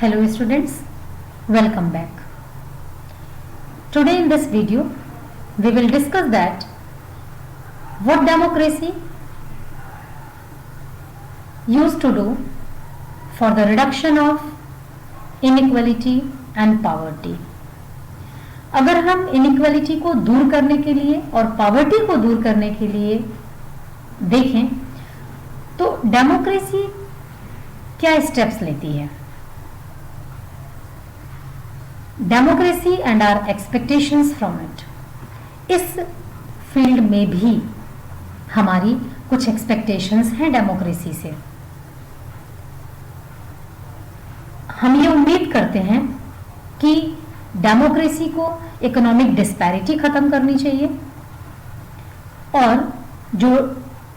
Hello students, welcome back. Today in this video, we will discuss that what democracy used to do for the reduction of inequality and poverty. अगर हम inequality को दूर करने के लिए और poverty को दूर करने के लिए देखें तो डेमोक्रेसी क्या स्टेप्स लेती है. Democracy and our expectations from it. इस फील्ड में भी हमारी कुछ एक्सपेक्टेशंस हैं डेमोक्रेसी से. हम ये उम्मीद करते हैं कि डेमोक्रेसी को इकोनॉमिक डिस्पैरिटी खत्म करनी चाहिए और जो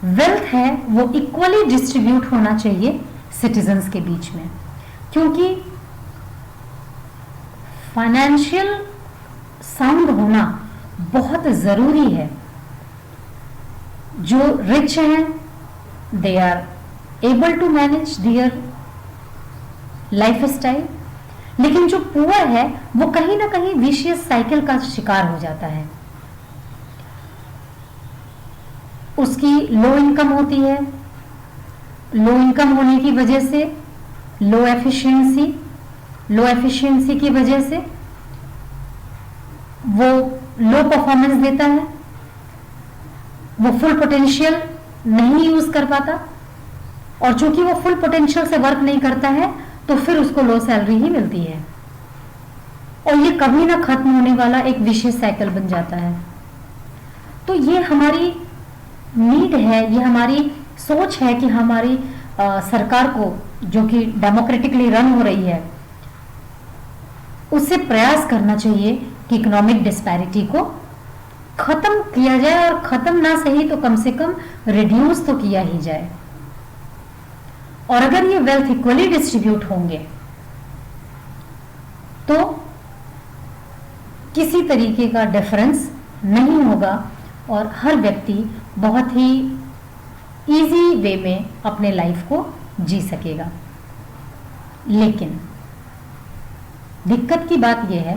वेल्थ है वो इक्वली डिस्ट्रीब्यूट होना चाहिए सिटीजन्स के बीच में, क्योंकि फाइनेंशियल साउंड होना बहुत जरूरी है. जो रिच हैं they are able to manage their lifestyle, लेकिन जो पुअर है वो कहीं ना कहीं विशियस साइकिल का शिकार हो जाता है. उसकी लो इनकम होती है, लो इनकम होने की वजह से लो एफिशिएंसी की वजह से वो लो परफॉर्मेंस देता है, वो फुल पोटेंशियल नहीं यूज कर पाता और चूंकि वो फुल पोटेंशियल से वर्क नहीं करता है तो फिर उसको लो सैलरी ही मिलती है और ये कभी ना खत्म होने वाला एक विशेष साइकिल बन जाता है. तो ये हमारी नीड है, ये हमारी सोच है कि हमारी सरकार को जो कि डेमोक्रेटिकली रन हो रही है उससे प्रयास करना चाहिए कि इकोनॉमिक डिस्पैरिटी को खत्म किया जाए और खत्म ना सही तो कम से कम रिड्यूस तो किया ही जाए. और अगर ये वेल्थ इक्वली डिस्ट्रीब्यूट होंगे तो किसी तरीके का डिफरेंस नहीं होगा और हर व्यक्ति बहुत ही इजी वे में अपने लाइफ को जी सकेगा. लेकिन दिक्कत की बात यह है,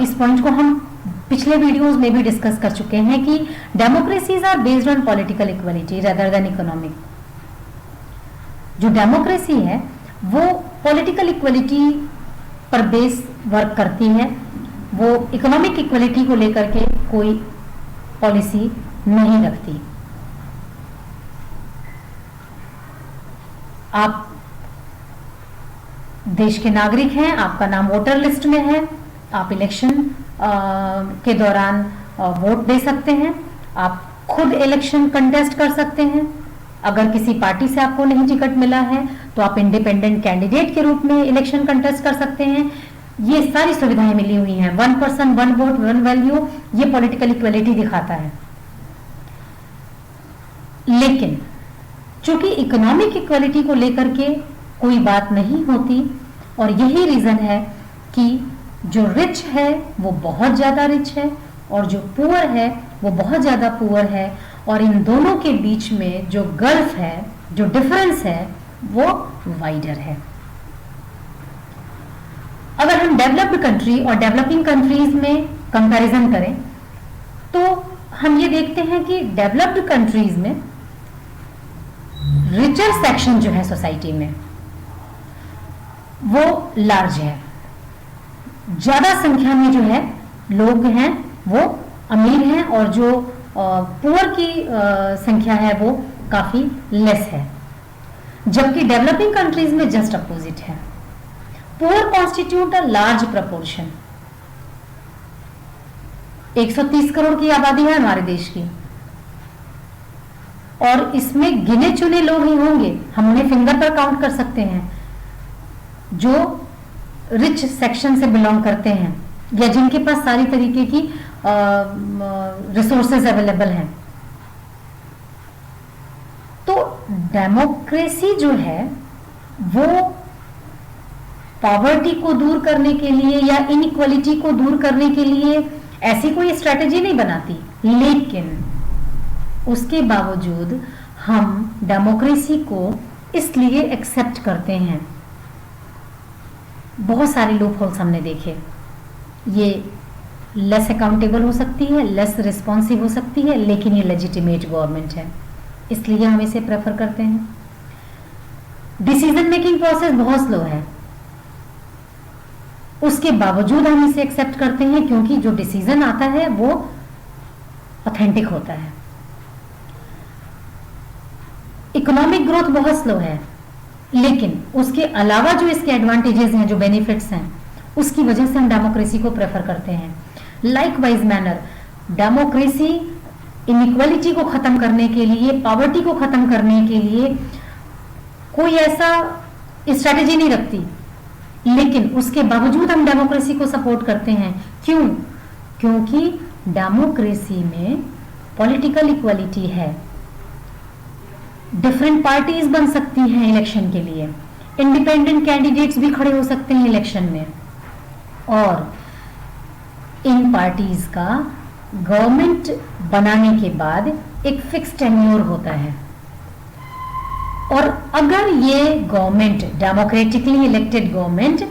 इस पॉइंट को हम पिछले वीडियोस में भी डिस्कस कर चुके हैं कि democracies are based on political equality rather than economic. जो डेमोक्रेसी है वो पॉलिटिकल इक्वलिटी पर बेस वर्क करती है, वो इकोनॉमिक इक्वलिटी को लेकर के कोई पॉलिसी नहीं रखती. आप देश के नागरिक हैं, आपका नाम वोटर लिस्ट में है, आप इलेक्शन के दौरान वोट दे सकते हैं, आप खुद इलेक्शन कंटेस्ट कर सकते हैं. अगर किसी पार्टी से आपको नहीं टिकट मिला है तो आप इंडिपेंडेंट कैंडिडेट के रूप में इलेक्शन कंटेस्ट कर सकते हैं. ये सारी सुविधाएं मिली हुई हैं. 1 पर्सन 1 वोट 1 वैल्यू, ये पॉलिटिकल इक्वलिटी दिखाता है. लेकिन चूंकि इकोनॉमिक इक्वलिटी को लेकर के कोई बात नहीं होती और यही रीजन है कि जो रिच है वो बहुत ज्यादा रिच है और जो पुअर है वो बहुत ज्यादा पुअर है और इन दोनों के बीच में जो गल्फ है, जो डिफरेंस है वो वाइडर है. अगर हम डेवलप्ड कंट्री और डेवलपिंग कंट्रीज में कंपैरिजन करें तो हम ये देखते हैं कि डेवलप्ड कंट्रीज में रिचर सेक्शन जो है सोसाइटी में वो लार्ज है, ज्यादा संख्या में जो है लोग हैं वो अमीर हैं और जो पुअर की संख्या है वो काफी लेस है. जबकि डेवलपिंग कंट्रीज में जस्ट अपोजिट है. Poor constitute a large proportion. 130 crore की आबादी है हमारे देश की और इसमें गिने चुने लोग ही होंगे, हम उन्हें फिंगर पर काउंट कर सकते हैं, जो रिच सेक्शन से बिलोंग करते हैं या जिनके पास सारी तरीके की रिसोर्सेज अवेलेबल हैं. तो डेमोक्रेसी जो है वो पॉवर्टी को दूर करने के लिए या इनइक्वालिटी को दूर करने के लिए ऐसी कोई स्ट्रेटेजी नहीं बनाती, लेकिन उसके बावजूद हम डेमोक्रेसी को इसलिए एक्सेप्ट करते हैं बहुत सारे लूप होल्स हमने देखे। ये लेस अकाउंटेबल हो सकती है, लेस रिस्पॉन्सिव हो सकती है, लेकिन ये लेजिटिमेट गवर्नमेंट है, इसलिए हम इसे प्रेफर करते हैं। डिसीजन मेकिंग प्रोसेस बहुत स्लो है, उसके बावजूद हम इसे एक्सेप्ट करते हैं क्योंकि जो डिसीजन आता है वो ऑथेंटिक होता है। इकोनॉमिक ग्रोथ बहुत स्लो है, लेकिन उसके अलावा जो इसके एडवांटेजेस हैं, जो बेनिफिट्स हैं, उसकी वजह से हम डेमोक्रेसी को प्रेफर करते हैं। लाइकवाइज मैनर, डेमोक्रेसी इनइक्वालिटी को खत्म करने के लिए, पॉवर्टी को खत्म करने के लिए कोई ऐसा स्ट्रैटेजी नहीं रखती, लेकिन उसके बावजूद हम डेमोक्रेसी को सपोर्ट करते हैं। क्यों? क्योंकि डेमोक्रेसी में पॉलिटिकल इक्वालिटी है, डिफरेंट पार्टीज बन सकती हैं इलेक्शन के लिए, इंडिपेंडेंट कैंडिडेट्स भी खड़े हो सकते हैं इलेक्शन में, और इन पार्टीज का गवर्नमेंट बनाने के बाद एक फिक्स टेन्योर होता है, और अगर ये गवर्नमेंट, डेमोक्रेटिकली इलेक्टेड गवर्नमेंट,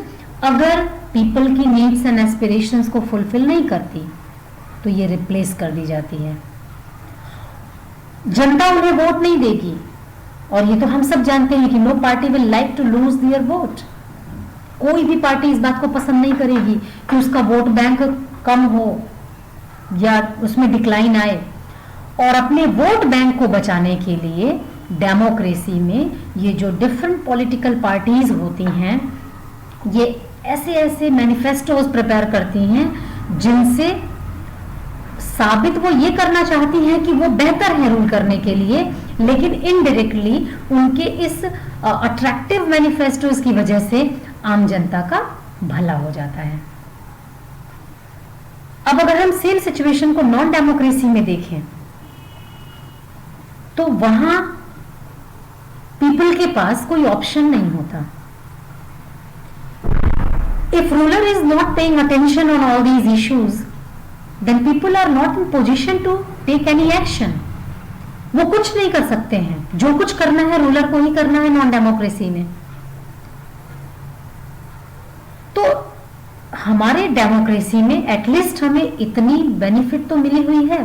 अगर पीपल की नीड्स एंड एस्पिरेशंस को फुलफिल नहीं करती तो ये रिप्लेस कर दी जाती है। जनता उन्हें वोट नहीं देगी, और ये तो हम सब जानते हैं कि no party will like to lose their vote. कोई भी पार्टी इस बात को पसंद नहीं करेगी कि उसका वोट बैंक कम हो या उसमें डिक्लाइन आए, और अपने वोट बैंक को बचाने के लिए डेमोक्रेसी में ये जो डिफरेंट पॉलिटिकल पार्टीज होती हैं, ये ऐसे ऐसे मैनिफेस्टोज प्रिपेयर करती हैं जिनसे साबित वो ये करना चाहती हैं कि वो बेहतर है रूल करने के लिए, लेकिन इनडायरेक्टली उनके इस अट्रैक्टिव मैनिफेस्टोज की वजह से आम जनता का भला हो जाता है। अब अगर हम सेम सिचुएशन को नॉन डेमोक्रेसी में देखें तो वहां पीपल के पास कोई ऑप्शन नहीं होता। If ruler is not paying attention on all these issues, then people are not in position to take any action. वो कुछ नहीं कर सकते हैं, जो कुछ करना है रूलर को ही करना है नॉन डेमोक्रेसी में। तो हमारे डेमोक्रेसी में एटलीस्ट हमें इतनी बेनिफिट तो मिली हुई है,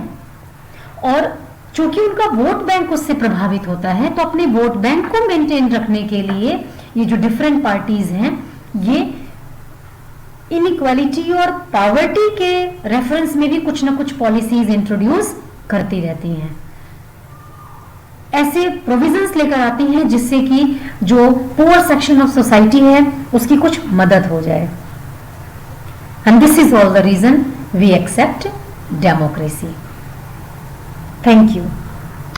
और चूंकि उनका वोट बैंक उससे प्रभावित होता है, तो अपने वोट बैंक को मेंटेन रखने के लिए ये जो डिफरेंट पार्टीज हैं, ये इनइक्वालिटी और पॉवर्टी के रेफरेंस में भी कुछ ना कुछ पॉलिसीज इंट्रोड्यूस करती रहती हैं, ऐसे प्रोविजंस लेकर आती हैं जिससे कि जो पुअर सेक्शन ऑफ सोसाइटी है उसकी कुछ मदद हो जाए। And this is all the reason we accept democracy. Thank you.